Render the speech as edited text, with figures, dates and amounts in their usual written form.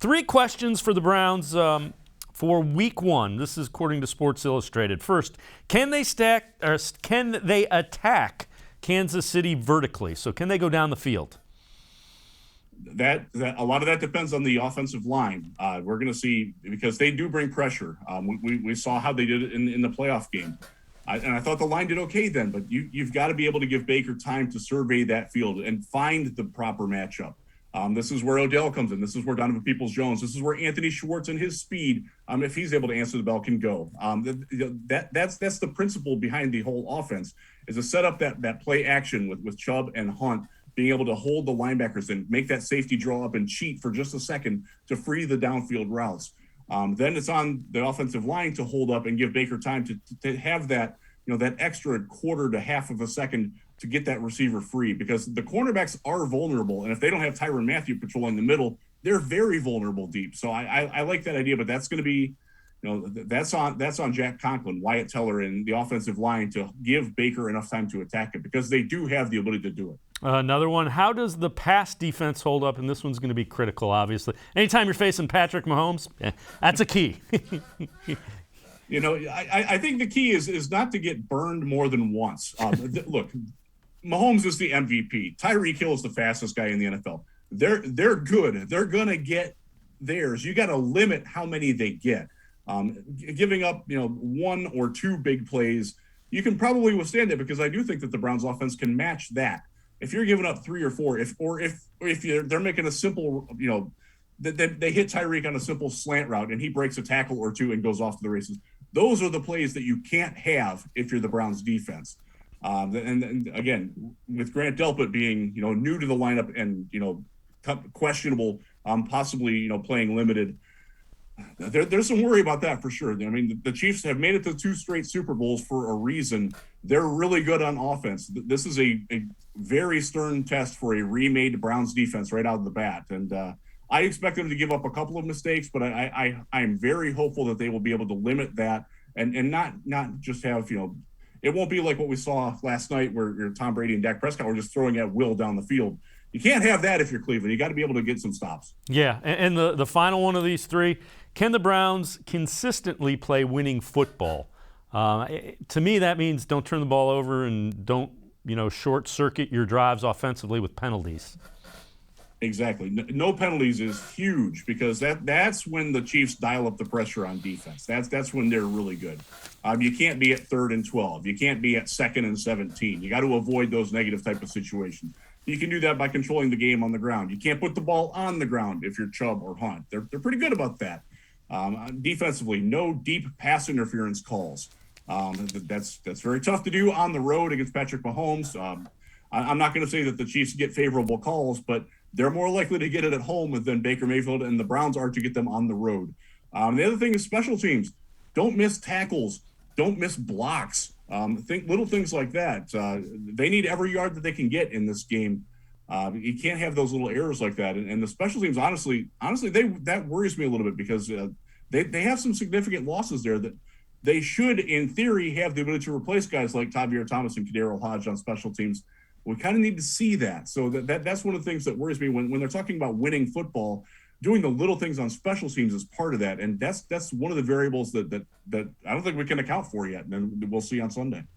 Three questions for the Browns for Week 1. This is according to Sports Illustrated. First, can they attack Kansas City vertically? So can they go down the field? That a lot of that depends on the offensive line. We're going to see, because they do bring pressure. We saw how they did it in the playoff game. And I thought the line did okay then, but you've got to be able to give Baker time to survey that field and find the proper matchup. This is where Odell comes in. This is where Donovan Peoples-Jones. This is where Anthony Schwartz and his speed, if he's able to answer the bell, can go. That's the principle behind the whole offense, is to set up that play action with Chubb and Hunt, being able to hold the linebackers and make that safety draw up and cheat for just a second to free the downfield routes. Then it's on the offensive line to hold up and give Baker time to have that, that extra quarter to half of a second to get that receiver free, because the cornerbacks are vulnerable. And if they don't have Tyrann Mathieu patrolling the middle, they're very vulnerable deep. So I like that idea, but that's going to be, that's on Jack Conklin, Wyatt Teller, and the offensive line to give Baker enough time to attack it, because they do have the ability to do it. Another one, how does the pass defense hold up? And this one's going to be critical, obviously. Anytime you're facing Patrick Mahomes, that's a key. I think the key is not to get burned more than once. Look, Mahomes is the MVP. Tyreek Hill is the fastest guy in the NFL. They're good. They're going to get theirs. You got to limit how many they get. Giving up, one or two big plays, you can probably withstand it, because I do think that the Browns offense can match that. If you're giving up 3 or 4, if they're making a simple, they hit Tyreek on a simple slant route and he breaks a tackle or two and goes off to the races, those are the plays that you can't have if you're the Browns defense. And again, with Grant Delpit being, new to the lineup and, questionable, possibly, playing limited, there's some worry about that for sure. I mean, the Chiefs have made it to 2 straight Super Bowls for a reason. They're really good on offense. This is a very stern test for a remade Browns defense right out of the bat. And I expect them to give up a couple of mistakes, but I am very hopeful that they will be able to limit that and not just have, it won't be like what we saw last night where Tom Brady and Dak Prescott were just throwing at will down the field. You can't have that if you're Cleveland. You got to be able to get some stops. Yeah, and the final one of these 3, can the Browns consistently play winning football? To me, that means don't turn the ball over and don't, short circuit your drives offensively with penalties. Exactly. No penalties is huge, because that's when the Chiefs dial up the pressure on defense. That's when they're really good. You can't be at 3rd and 12. You can't be at 2nd and 17. You got to avoid those negative type of situations. You can do that by controlling the game on the ground. You can't put the ball on the ground if you're Chubb or Hunt. They're pretty good about that. Defensively, no deep pass interference calls. That's very tough to do on the road against Patrick Mahomes. I'm not going to say that the Chiefs get favorable calls, but they're more likely to get it at home than Baker Mayfield and the Browns are to get them on the road. The other thing is special teams. Don't miss tackles. Don't miss blocks. Think little things like that. They need every yard that they can get in this game. You can't have those little errors like that. And the special teams, honestly, that worries me a little bit, because they have some significant losses there that they should, in theory, have the ability to replace guys like Tavierre Thomas and Kadarius Hodge on special teams. We kind of need to see that. So that's one of the things that worries me when they're talking about winning football. Doing the little things on special teams is part of that, and that's one of the variables that I don't think we can account for yet, and we'll see on Sunday.